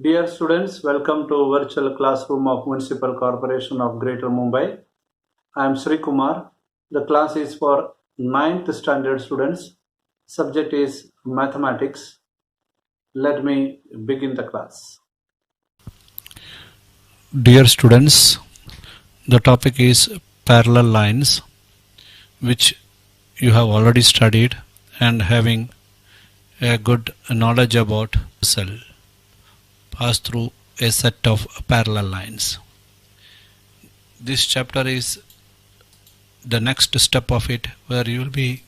Dear students, welcome to virtual classroom of Municipal Corporation of Greater Mumbai. I am Sri Kumar. The class is for 9th standard students. Subject is mathematics. Let me begin the class. Dear students, the topic is parallel lines, which you have already studied and having a good knowledge about cell pass through a set of parallel lines. This chapter is the next step of it, where you will be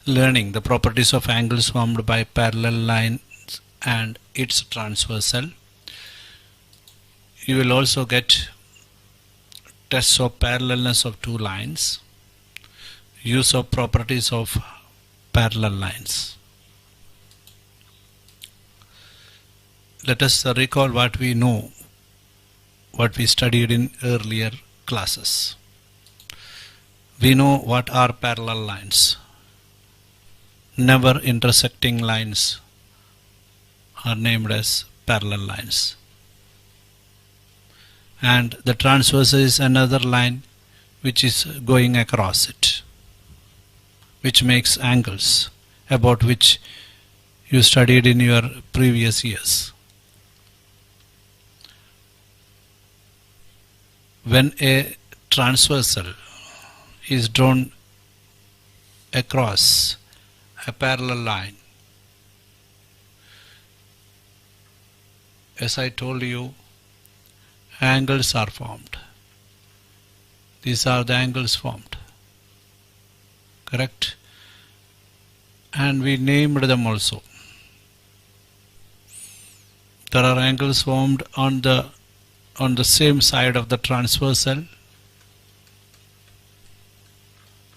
learning the properties of angles formed by parallel lines and its transversal. You will also get tests of parallelness of two lines, use of properties of parallel lines. Let us recall what we know, what we studied in earlier classes. We know what are parallel lines. Never intersecting lines are named as parallel lines. And the transverse is another line which is going across it, which makes angles, about which you studied in your previous years. When a transversal is drawn across a parallel line, as I told you, angles are formed. These are the angles formed, correct? And we named them also. There are angles formed on the same side of the transversal.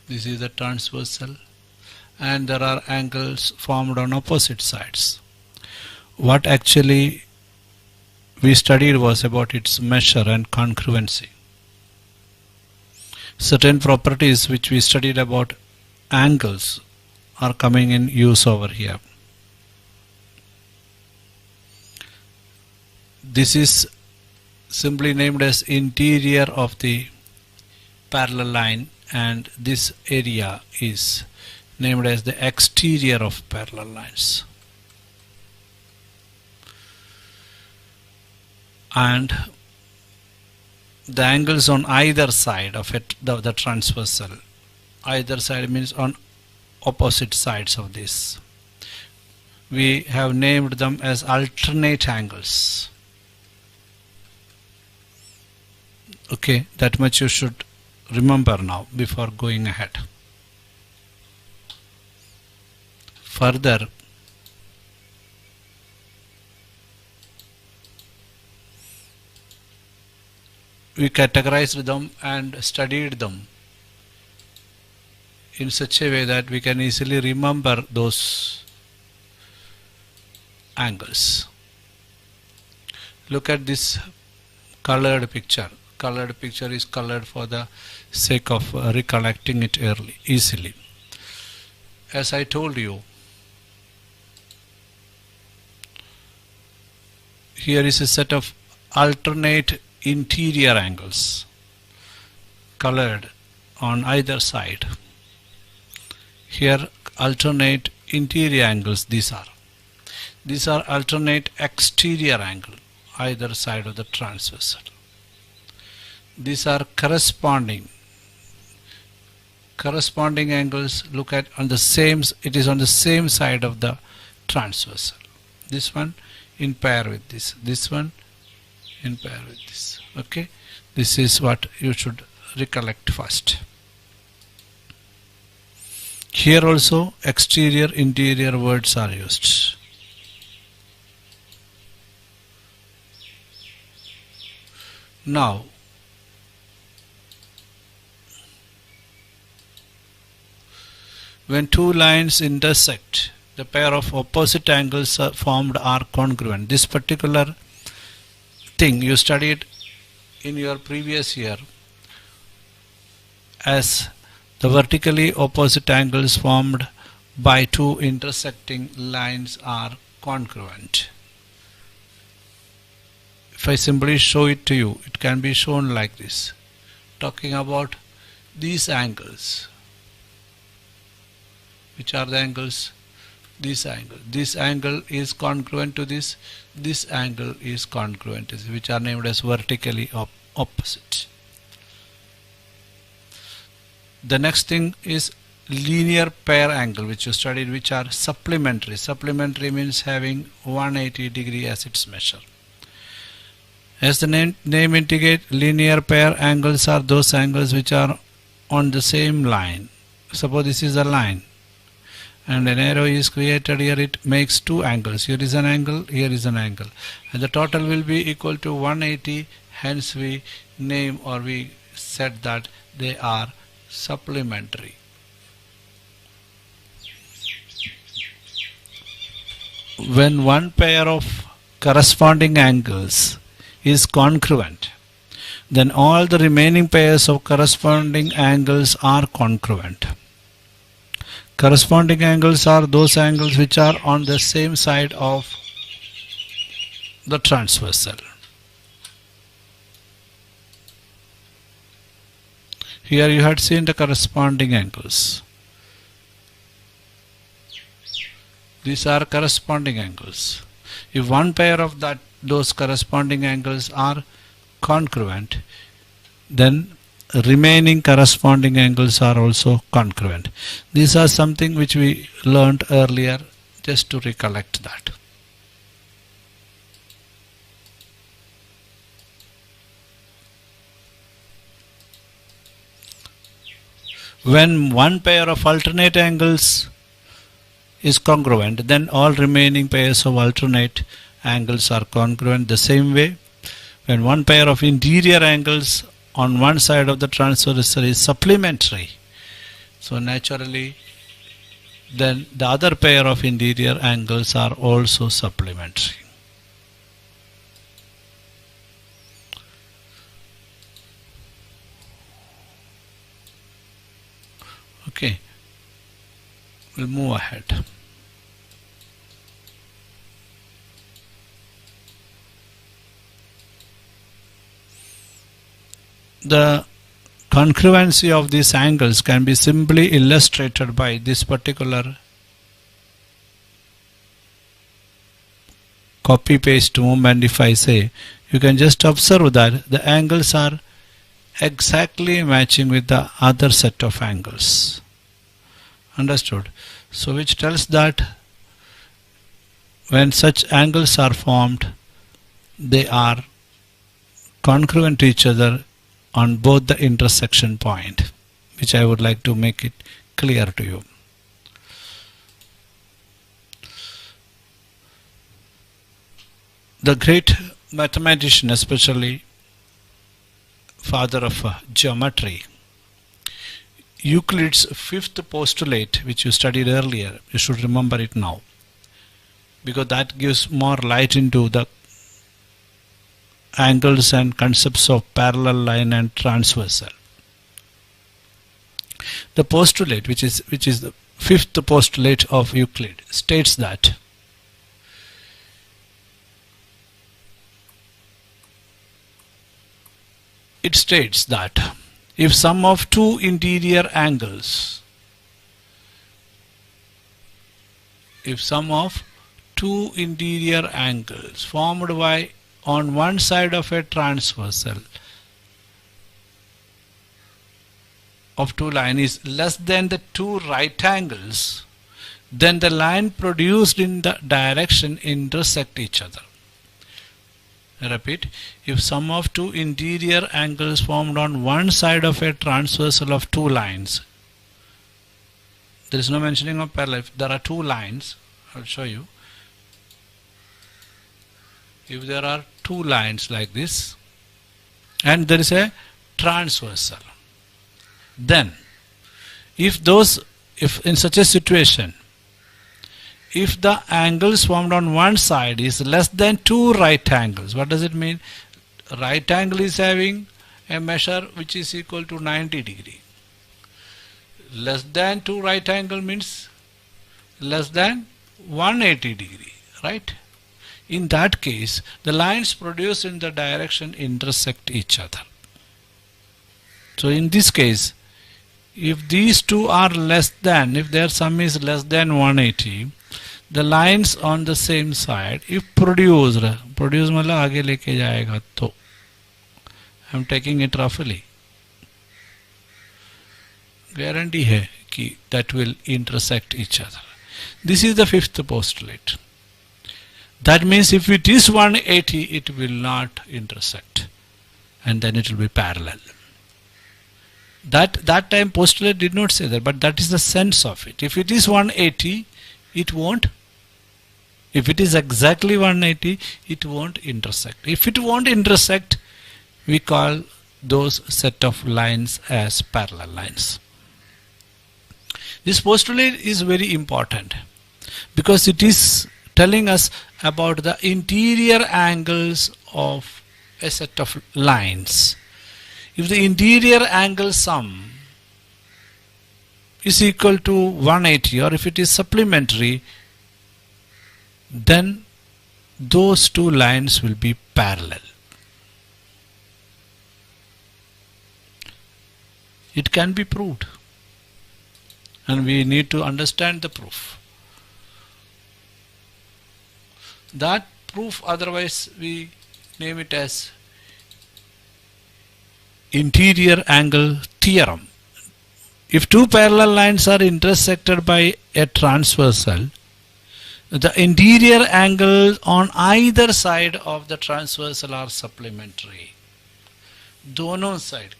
This is the transversal, and there are angles formed on opposite sides. What actually we studied was about its measure and congruency. Certain properties which we studied about angles are coming in use over here. This is simply named as interior of the parallel line, and this area is named as the exterior of parallel lines. And the angles on either side of it, the transversal, either side means on opposite sides of this, we have named them as alternate angles. Okay, that much you should remember now before going ahead. Further, we categorized them and studied them in such a way that we can easily remember those angles. Look at this colored picture. Colored picture is colored for the sake of recollecting it easily. As I told you, here is a set of alternate interior angles colored on either side. Here alternate interior angles, these are alternate exterior angle either side of the transversal. These are corresponding angles. Look at on the same, it is on the same side of the transversal. This one in pair with this one in pair with this. Okay, this is what you should recollect first. Here also exterior interior words are used. Now when two lines intersect, the pair of opposite angles formed are congruent. This particular thing you studied in your previous year as the vertically opposite angles formed by two intersecting lines are congruent. if I simply show it to you, it can be shown like this, talking about these angles. Which are the angles? This angle. This angle is congruent to this. This angle is congruent to this, which are named as vertically opposite. The next thing is linear pair angle, which you studied, which are supplementary. Supplementary means having 180 degree as its measure. As the name indicates, linear pair angles are those angles which are on the same line. Suppose this is a line and an arrow is created here, it makes two angles. Here is an angle, here is an angle, and the total will be equal to 180. Hence we name, or we said that they are supplementary. When one pair of corresponding angles is congruent, then all the remaining pairs of corresponding angles are congruent. Corresponding angles are those angles which are on the same side of the transversal. Here you had seen the corresponding angles. These are corresponding angles. If one pair of those corresponding angles are congruent, then remaining corresponding angles are also congruent. These are something which we learned earlier, just to recollect that. When one pair of alternate angles is congruent, then all remaining pairs of alternate angles are congruent. The same way, when one pair of interior angles on one side of the transversal is supplementary, so naturally then the other pair of interior angles are also supplementary. Okay, we'll move ahead. The congruency of these angles can be simply illustrated by this particular copy paste movement. If I say, you can just observe that the angles are exactly matching with the other set of angles. Understood? So which tells that when such angles are formed, they are congruent to each other on both the intersection point, which I would like to make it clear to you. The great mathematician, especially father of geometry, Euclid's fifth postulate, which you studied earlier, you should remember it now, because that gives more light into the angles and concepts of parallel line and transversal. The postulate, which is the fifth postulate of Euclid, states that if sum of two interior angles formed by on one side of a transversal of two lines is less than the two right angles, then the line produced in the direction intersect each other. I repeat, if sum of two interior angles formed on one side of a transversal of two lines, there is no mentioning of parallel. If there are two lines, I'll show you. If there are two lines like this and there is a transversal, then if in such a situation, if the angles formed on one side is less than two right angles, what does it mean? Right angle is having a measure which is equal to 90 degree. Less than two right angle means less than 180 degree, right? In that case, the lines produced in the direction intersect each other. So in this case, if these two are less than, if their sum is less than 180, the lines on the same side, if produced मतलब आगे लेके जाएगा तो, I am taking it roughly, guarantee है कि that will intersect each other. This is the fifth postulate. That means if it is 180, it will not intersect, and then it will be parallel. That time postulate did not say that, but that is the sense of it. If it is 180, it won't. If it is exactly 180, it won't intersect. If it won't intersect, we call those set of lines as parallel lines. This postulate is very important because it is telling us about the interior angles of a set of lines. If the interior angle sum is equal to 180, or if it is supplementary, then those two lines will be parallel. It can be proved, and we need to understand the proof. That proof, otherwise we name it as interior angle theorem. If two parallel lines are intersected by a transversal, the interior angles on either side of the transversal are supplementary. दोनों side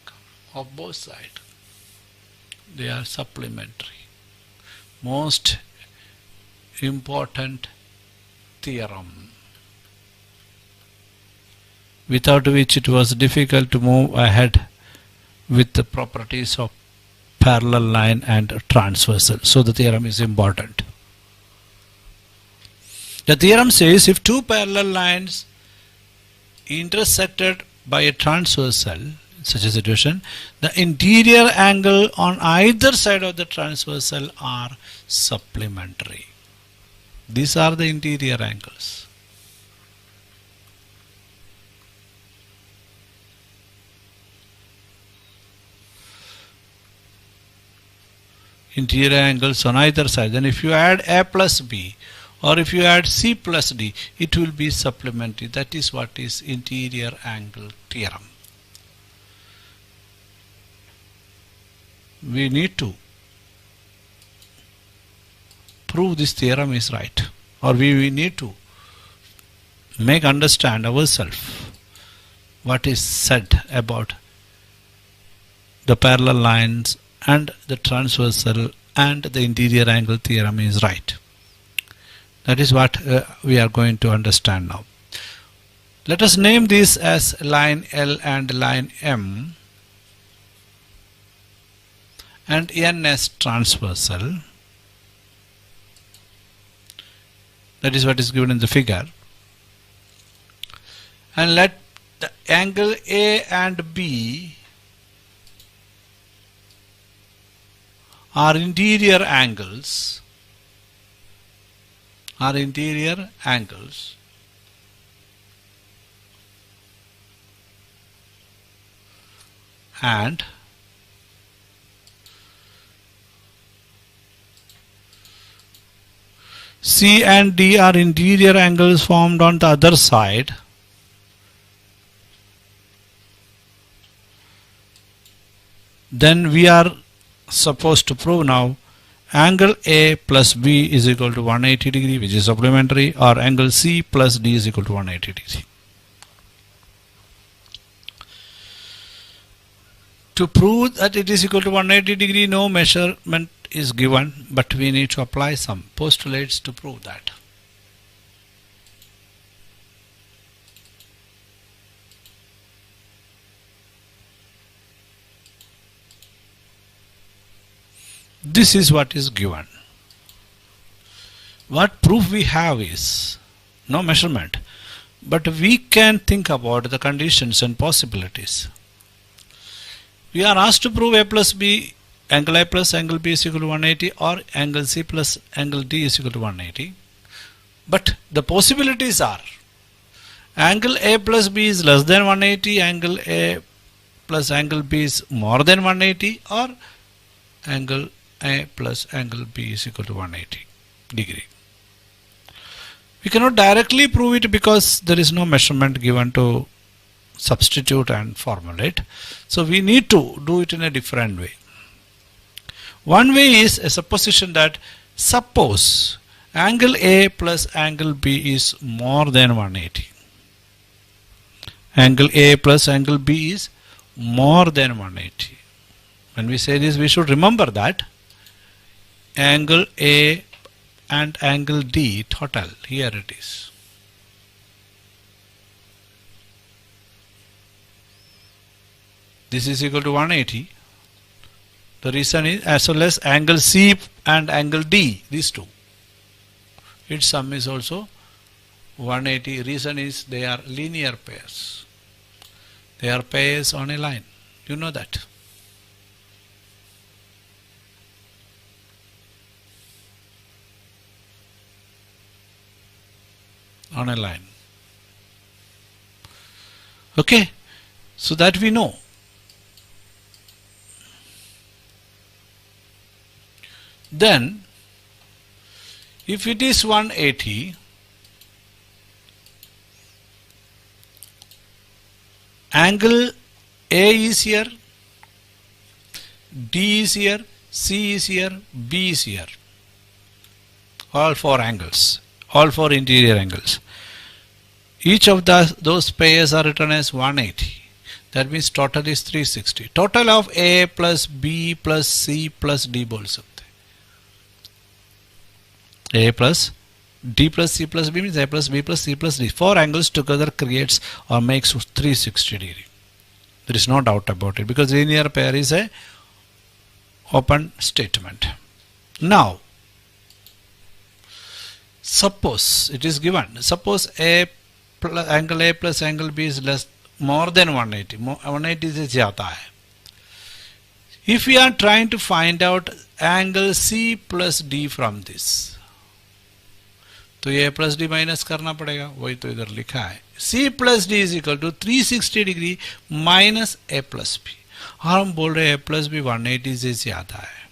of both sides, they are supplementary. Most important theorem, without which it was difficult to move ahead with the properties of parallel line and transversal. So the theorem is important. The theorem says if two parallel lines intersected by a transversal, in such a situation, the interior angle on either side of the transversal are supplementary. These are the interior angles. Interior angles on either side. Then if you add A plus B, or if you add C plus D, it will be supplementary. That is what is interior angle theorem. We need to prove this theorem is right, or we need to make understand ourselves what is said about the parallel lines and the transversal and the interior angle theorem is right. That is what we are going to understand now. Let us name this as line L and line M, and N as transversal. That is what is given in the figure. And let the angle A and B are interior angles, and C and D are interior angles formed on the other side, then we are supposed to prove now angle A plus B is equal to 180 degree, which is supplementary, or angle C plus D is equal to 180 degree. To prove that it is equal to 180 degree, no measurement is given, but we need to apply some postulates to prove that. This is what is given. What proof we have is no measurement, but we can think about the conditions and possibilities. We are asked to prove A plus B, angle A plus angle B is equal to 180, or angle C plus angle D is equal to 180. But the possibilities are angle A plus B is less than 180, angle A plus angle B is more than 180, or angle A plus angle B is equal to 180 degree. We cannot directly prove it because there is no measurement given to substitute and formulate. So we need to do it in a different way. One way is a supposition that suppose angle A plus angle B is more than 180. Angle A plus angle B is more than 180. When we say this, we should remember that angle A and angle D total, here it is. This is equal to 180. The reason is as well as angle C and angle D, these two, its sum is also 180. Reason is they are linear pairs. They are pairs on a line. You know that. On a line. Okay, so that we know. Then if it is 180, angle A is here, D is here, C is here, B is here. All four angles, all four interior angles. Each of those pairs are written as 180. That means total is 360. Total of A plus B plus C plus D बोल सकते. A plus D plus C plus B means A plus B plus C plus D. Four angles together creates or makes 360 degree. There is no doubt about it because linear pair is a open statement. Now, suppose it is given. Suppose angle A plus angle B is more than 180. 180 is ज़्यादा है. If we are trying to find out angle C plus D from this, तो ये A plus D minus करना पड़ेगा. वही तो इधर लिखा है. C plus D is equal to 360 degree minus A plus B. और हम बोल रहे हैं A plus B 180 से ज़्यादा है.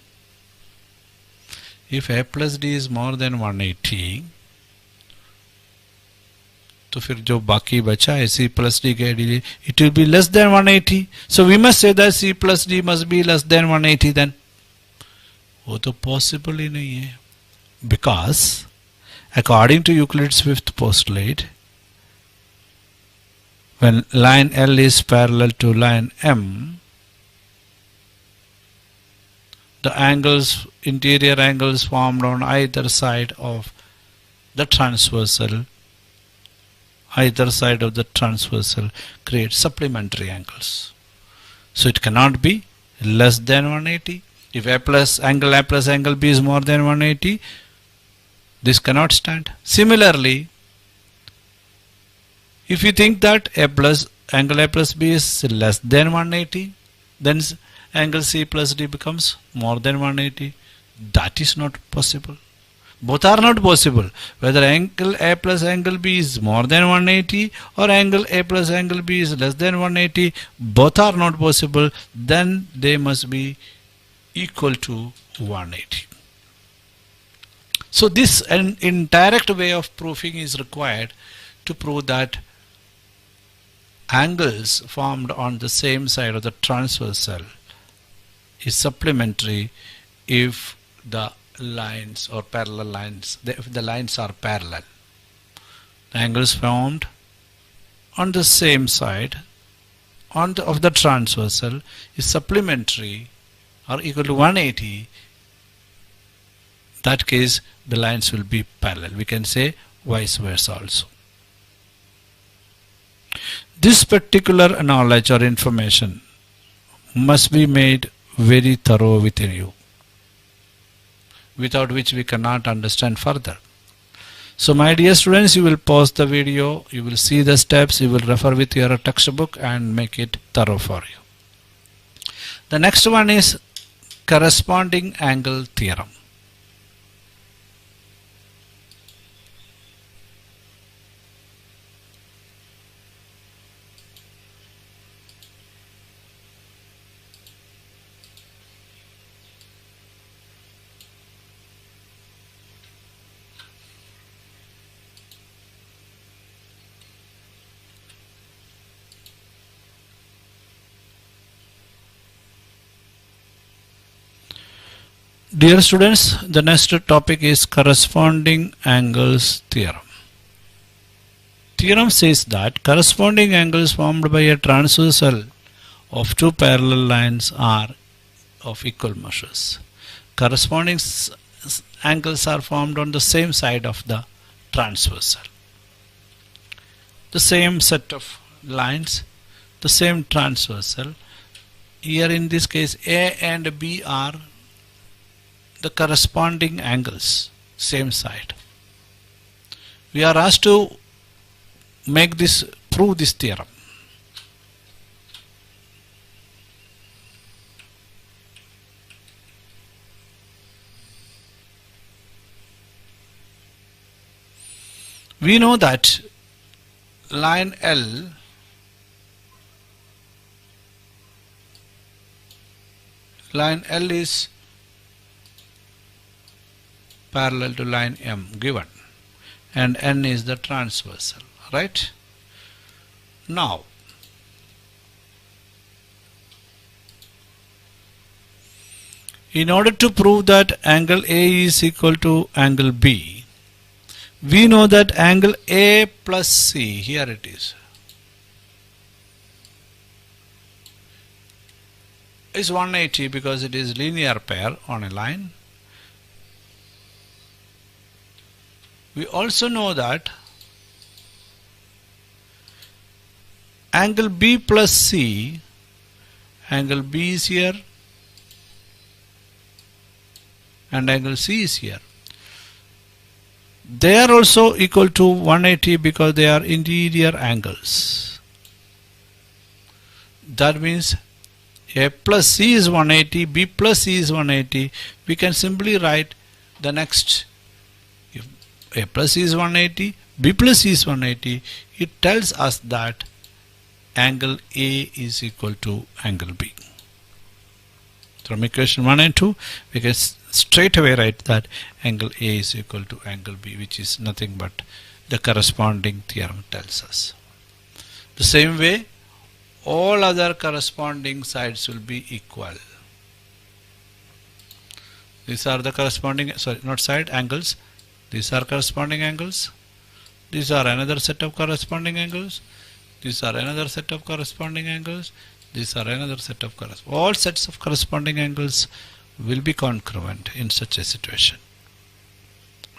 If A plus D is more than 180, तो फिर जो बाकी बचा है C plus D के लिए, it will be less than 180. So we must say that C plus D must be less than 180 then. वो तो possible ही नहीं है. Because according to Euclid's fifth postulate, when line L is parallel to line M, the angles, interior angles formed on either side of the transversal, create supplementary angles. So it cannot be less than 180. If angle A plus angle B is more than 180, this cannot stand. Similarly, if you think that angle A plus B is less than 180, then angle C plus D becomes more than 180. That is not possible. Both are not possible. Whether angle A plus angle B is more than 180 or angle A plus angle B is less than 180, both are not possible. Then they must be equal to 180. So this an indirect way of proving is required to prove that angles formed on the same side of the transversal is supplementary if the lines or parallel lines, if the lines are parallel. The angles formed on the same side of the transversal is supplementary or equal to 180. That case the lines will be parallel. We can say vice versa also. This particular knowledge or information must be made very thorough within you, without which we cannot understand further. So my dear students, you will pause the video, you will see the steps, you will refer with your textbook and make it thorough for you. The next one is corresponding angle theorem. Dear students, the next topic is corresponding angles theorem. Theorem says that corresponding angles formed by a transversal of two parallel lines are of equal measures. Corresponding angles are formed on the same side of the transversal. The same set of lines, the same transversal. Here in this case A and B are the corresponding angles, same side. We are asked to prove this theorem. We know that line L is parallel to line M given, and N is the transversal, right? Now in order to prove that angle A is equal to angle B, we know that angle A plus C, here it is 180 because it is linear pair on a line. We also know that angle B plus C, angle B is here and angle C is here. They are also equal to 180 because they are interior angles. That means A plus C is 180, B plus C is 180. We can simply write the next. If A plus C is 180, B plus C is 180, it tells us that angle A is equal to angle B. From equation 1 and 2, we can straight away write that angle A is equal to angle B, which is nothing but the corresponding theorem tells us. The same way, all other corresponding sides will be equal. These are the corresponding, angles. These are corresponding angles. These are another set of corresponding angles. These are another set of corresponding angles. These are another set of all sets of corresponding angles will be congruent in such a situation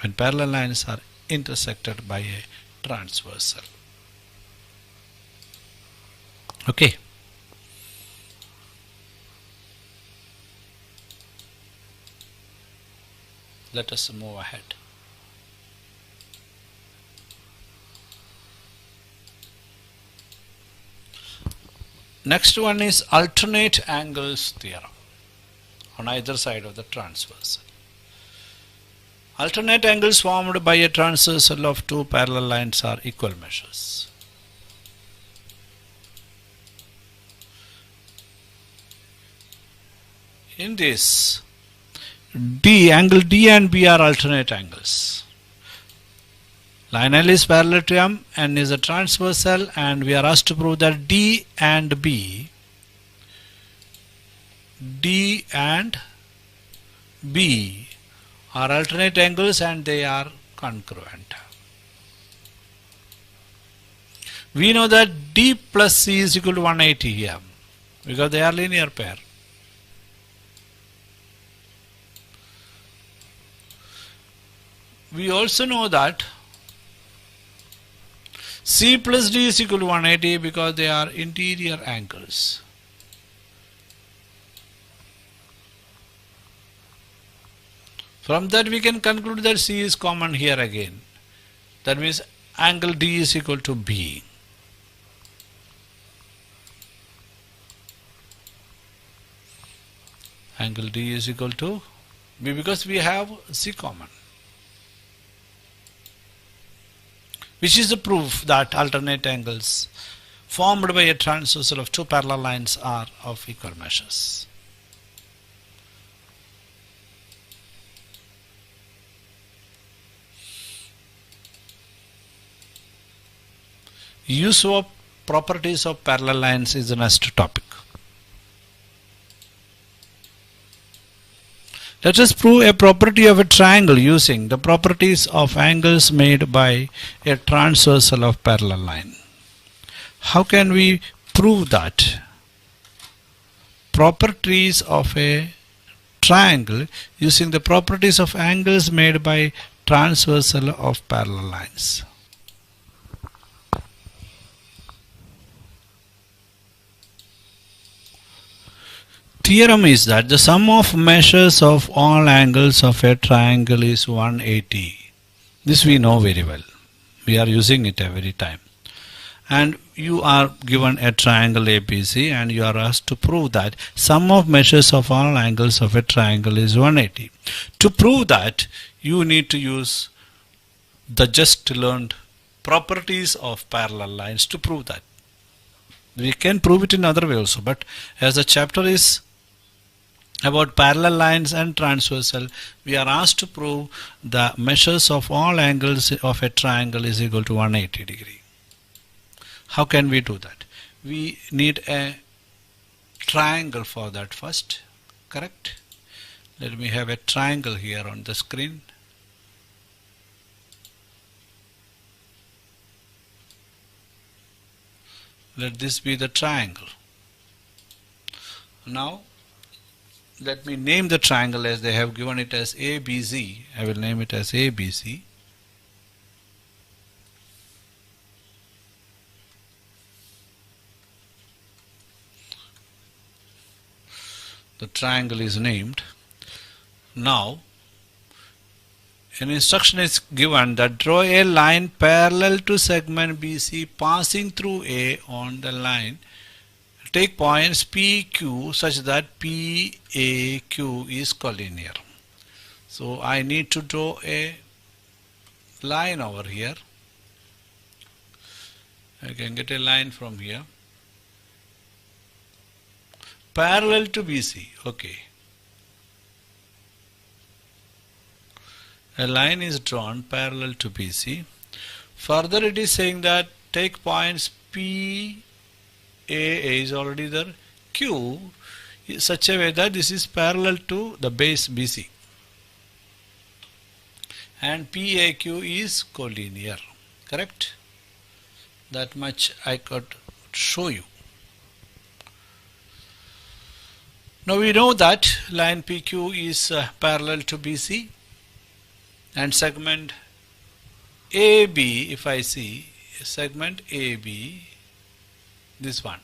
when parallel lines are intersected by a transversal. Okay. Let us move ahead. Next one is alternate angles theorem on either side of the transversal. Alternate angles formed by a transversal of two parallel lines are equal measures. In this, angle D and B are alternate angles. Line L is parallel to M and is a transversal, and we are asked to prove that D and B are alternate angles and they are congruent. We know that D plus C is equal to 180 here because they are linear pair. We also know that C plus D is equal to 180 because they are interior angles. From that we can conclude that C is common here again. That means angle D is equal to B. Angle D is equal to B because we have C common, which is the proof that alternate angles formed by a transversal of two parallel lines are of equal measures. Use of properties of parallel lines is the next topic. Let us prove a property of a triangle using the properties of angles made by a transversal of parallel line. How can we prove that? Properties of a triangle using the properties of angles made by transversal of parallel lines. Theorem is that the sum of measures of all angles of a triangle is 180. This we know very well. We are using it every time. And you are given a triangle ABC and you are asked to prove that sum of measures of all angles of a triangle is 180. To prove that, you need to use the just learned properties of parallel lines to prove that. We can prove it in other way also, but as the chapter is about parallel lines and transversal, we are asked to prove the measures of all angles of a triangle is equal to 180 degree. How can we do that? We need a triangle for that first, correct? Let me have a triangle here on the screen. Let this be the triangle. Now let me name the triangle as they have given it as ABC. I will name it as ABC. The triangle is named. Now an instruction is given that draw a line parallel to segment BC passing through A on the line. Take points PQ such that PAQ is collinear. So I need to draw a line over here. I can get a line from here parallel to BC. Okay. A line is drawn parallel to BC. Further it is saying that take points P, A is already there, Q in such a way that this is parallel to the base BC and PAQ is collinear, correct? That much I could show you. Now we know that line PQ is parallel to BC and segment AB, if I see segment AB, this one,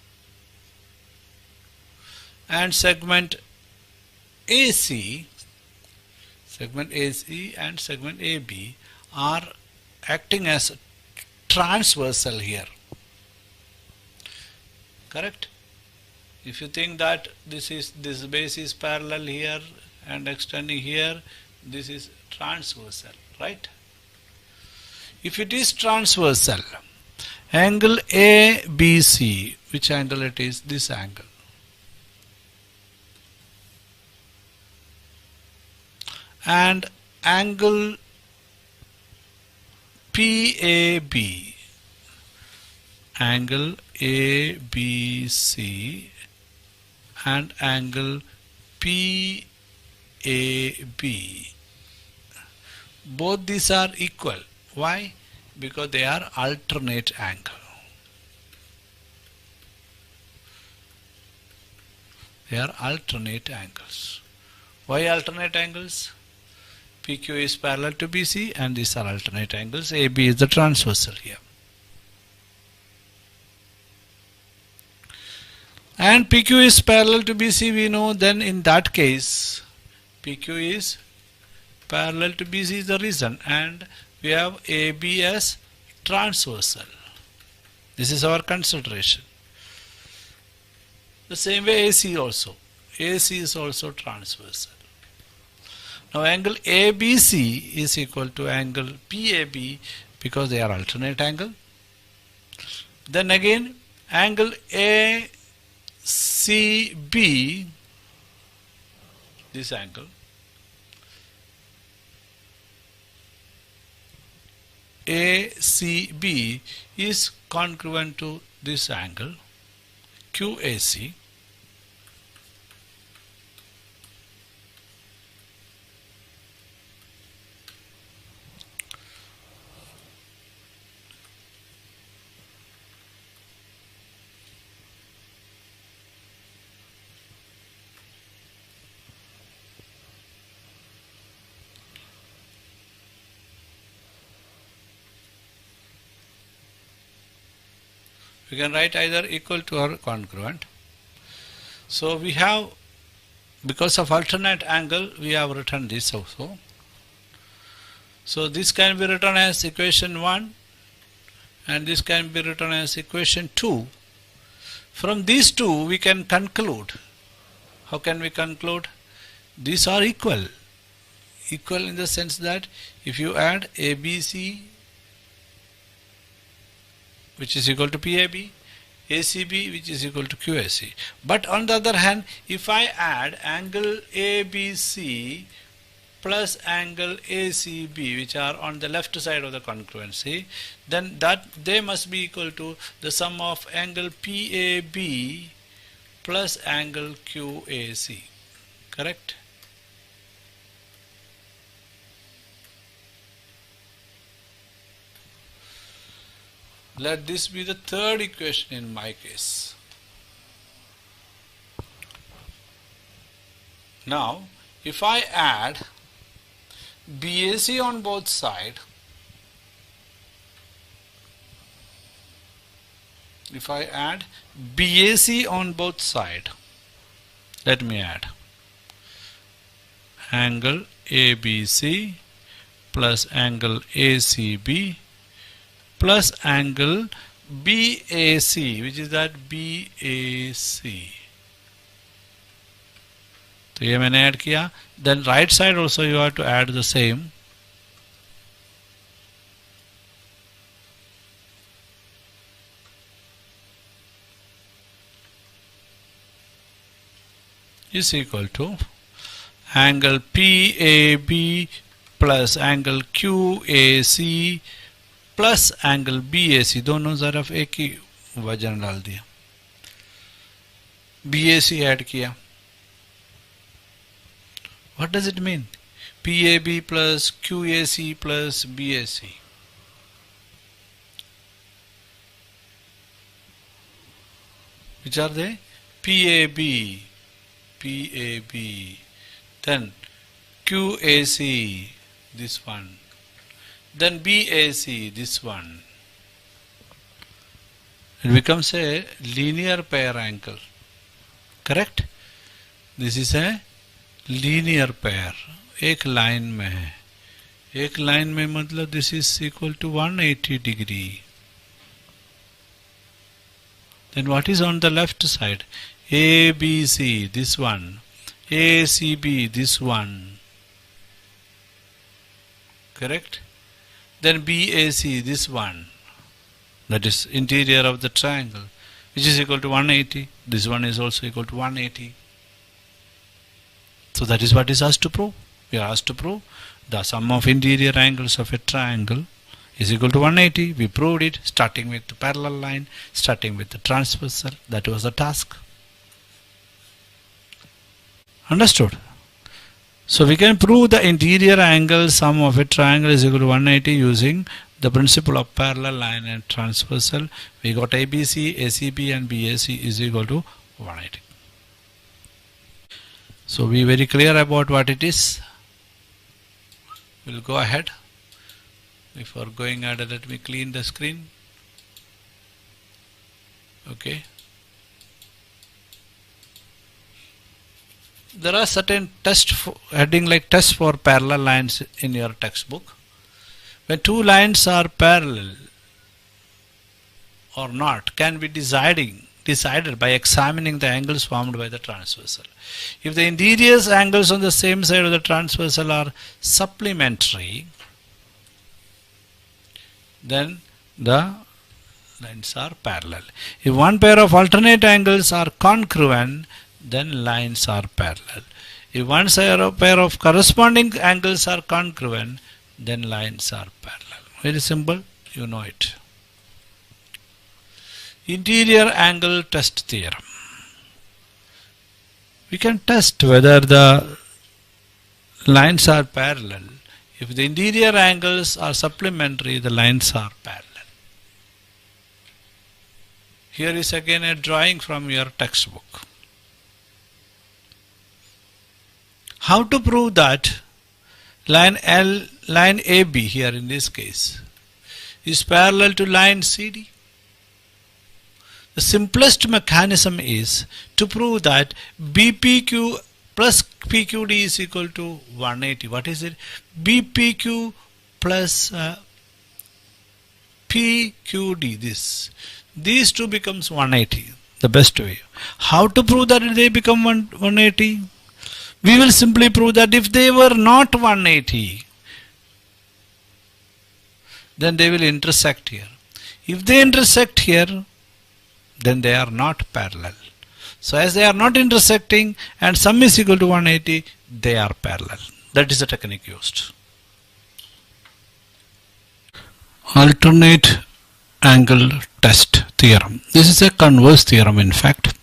and segment AC and segment AB are acting as transversal here, correct? If you think that this base is parallel here and extending here, this is transversal, right? If it is transversal, angle ABC, which angle it is? This angle. And angle PAB, angle ABC and angle PAB, both these are equal. Why? Because they are alternate angle. They are alternate angles. Why alternate angles? PQ is parallel to BC and these are alternate angles. AB is the transversal here. And PQ is parallel to BC, we know, then in that case PQ is parallel to BC is the reason, and we have AB as transversal. This is our consideration. The same way AC also. AC is also transversal. Now angle ABC is equal to angle PAB because they are alternate angle. Then again angle ACB, this angle, ACB is congruent to this angle QAC, We can write either equal to or congruent. So we have, because of alternate angle, we have written this also. So this can be written as equation 1 and this can be written as equation 2. From these two we can conclude. How can we conclude? These are equal. Equal in the sense that if you add ABC, which is equal to PAB, ACB, which is equal to QAC. But on the other hand, if I add angle ABC plus angle ACB, which are on the left side of the congruency, then that they must be equal to the sum of angle PAB plus angle QAC. Correct? Let this be the third equation in my case. Now, if I add BAC on both sides, if I add BAC on both sides, let me add angle ABC plus angle ACB plus angle BAC, which is that BAC. तो ये मैंने add किया. Then right side also you have to add the same. Is equal to angle PAB plus angle QAC plus angle BAC. दोनों तरफ एक ही वजन डाल दिया, BAC ऐड किया. What does it mean? PAB plus QAC plus BAC. Which are they? PAB, then QAC, this one. Then BAC, this one. It becomes a linear pair angle. Correct? This is a linear pair. एक line में है. एक line में मतलब this is equal to 180 degree. Then what is on the left side? ABC, this one. ACB, this one. Correct? Then BAC, this one, that is interior of the triangle, which is equal to 180. This one is also equal to 180. So that is what is asked to prove. We are asked to prove the sum of interior angles of a triangle is equal to 180. We proved it, starting with the parallel line, starting with the transversal. That was the task. Understood? So we can prove the interior angle sum of a triangle is equal to 180 using the principle of parallel line and transversal. We got ABC, ACB and BAC is equal to 180. So be very clear about what it is. We'll go ahead. Before going ahead, let me clean the screen. Okay. There are certain heading like test for parallel lines in your textbook. When two lines are parallel or not can be decided by examining the angles formed by the transversal. If the interior angles on the same side of the transversal are supplementary, then the lines are parallel. If one pair of alternate angles are congruent, then lines are parallel. If one pair of corresponding angles are congruent, then lines are parallel. Very simple, you know it. Interior angle test theorem. We can test whether the lines are parallel. If the interior angles are supplementary, the lines are parallel. Here is again a drawing from your textbook. How to prove that line AB here in this case is parallel to line CD? the simplest mechanism is to prove that BPQ plus PQD is equal to 180. What is it? BPQ plus PQD. These two becomes 180. The best way. How to prove that they become 180? We will simply prove that if they were not 180, then they will intersect here. If they intersect here, then they are not parallel. So as they are not intersecting and sum is equal to 180, they are parallel. That is the technique used. Alternate angle test theorem. This is a converse theorem in fact.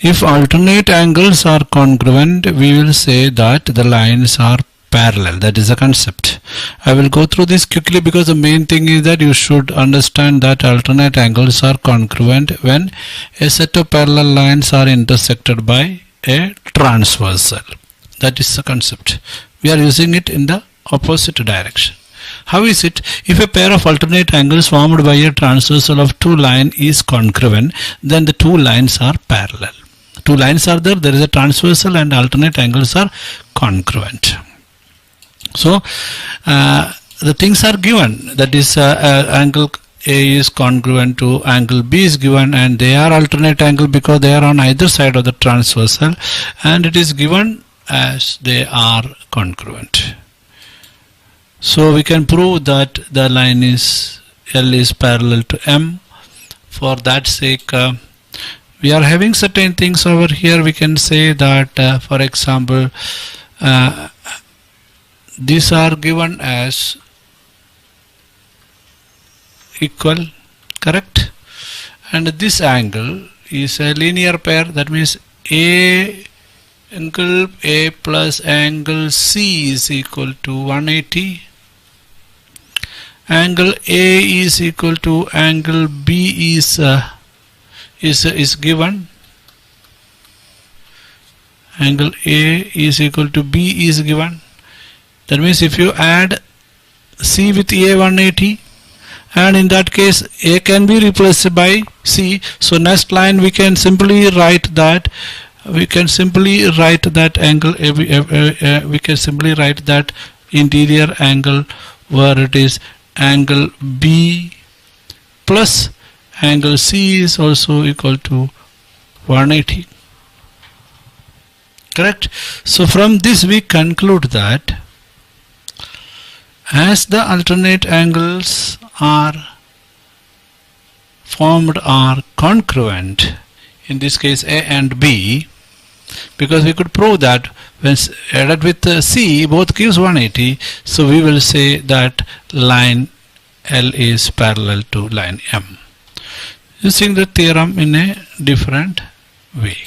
If alternate angles are congruent, we will say that the lines are parallel. That is the concept. I will go through this quickly because the main thing is that you should understand that alternate angles are congruent when a set of parallel lines are intersected by a transversal. That is the concept. We are using it in the opposite direction. How is it? If a pair of alternate angles formed by a transversal of two lines is congruent, then the two lines are parallel. Two lines are there, there is a transversal and alternate angles are congruent. So the things are given, that is angle A is congruent to angle B is given, and they are alternate angle because they are on either side of the transversal, and it is given as they are congruent. So we can prove that the line is L is parallel to M. For that sake, we are having certain things over here. We can say that for example, these are given as equal, correct? And this angle is a linear pair. That means angle A plus angle C is equal to 180. Angle A is equal to angle B is given. Angle A is equal to B is given. That means if you add C with A 180, and in that case A can be replaced by C. So next line we can simply write that angle we can simply write that interior angle where it is angle B plus angle C is also equal to 180. Correct? So from this we conclude that as the alternate angles are formed are congruent, in this case A and B, because we could prove that when added with C both gives 180, so we will say that line L is parallel to line M, using the theorem in a different way,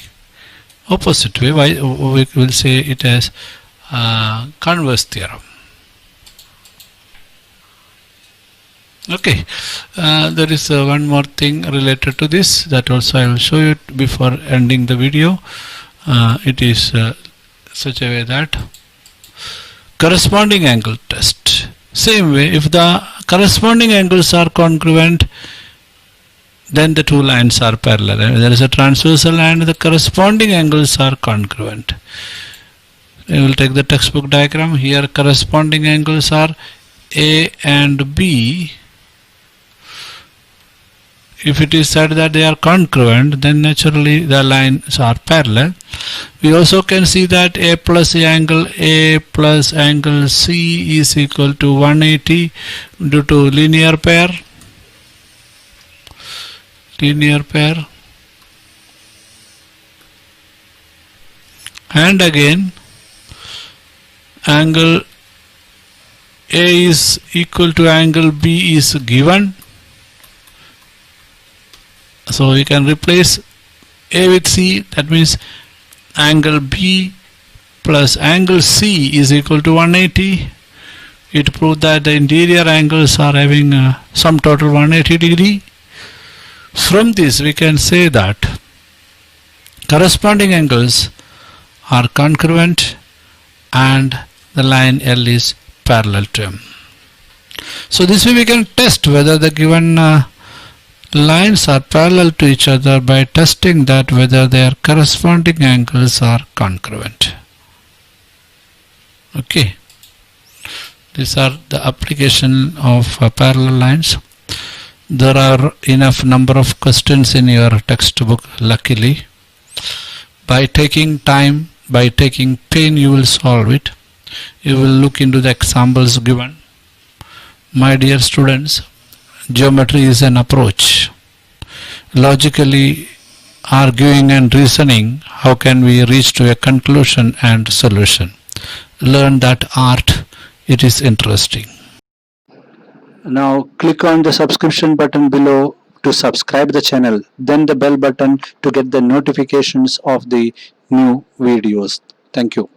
opposite way. We will say it as converse theorem. Okay, there is one more thing related to this that also I will show you before ending the video. It is such a way that corresponding angle test. Same way, if the corresponding angles are congruent, then the two lines are parallel. There is a transversal and the corresponding angles are congruent. We will take the textbook diagram. Here corresponding angles are A and B. If it is said that they are congruent, then naturally the lines are parallel. We also can see that A plus angle C is equal to 180 due to linear pair. And again, angle A is equal to angle B is given. So we can replace A with C. That means angle B plus angle C is equal to 180. It proves that the interior angles are having sum total 180 degree. From this we can say that corresponding angles are congruent and the line L is parallel to M. So this way we can test whether the given lines are parallel to each other by testing that whether their corresponding angles are congruent. Okay, these are the application of parallel lines. There are enough number of questions in your textbook, luckily. By taking time, by taking pain, you will solve it. You will look into the examples given. My dear students, geometry is an approach. Logically arguing and reasoning, how can we reach to a conclusion and solution? Learn that art, it is interesting. Now click on the subscription button below to subscribe the channel, then the bell button to get the notifications of the new videos. Thank you.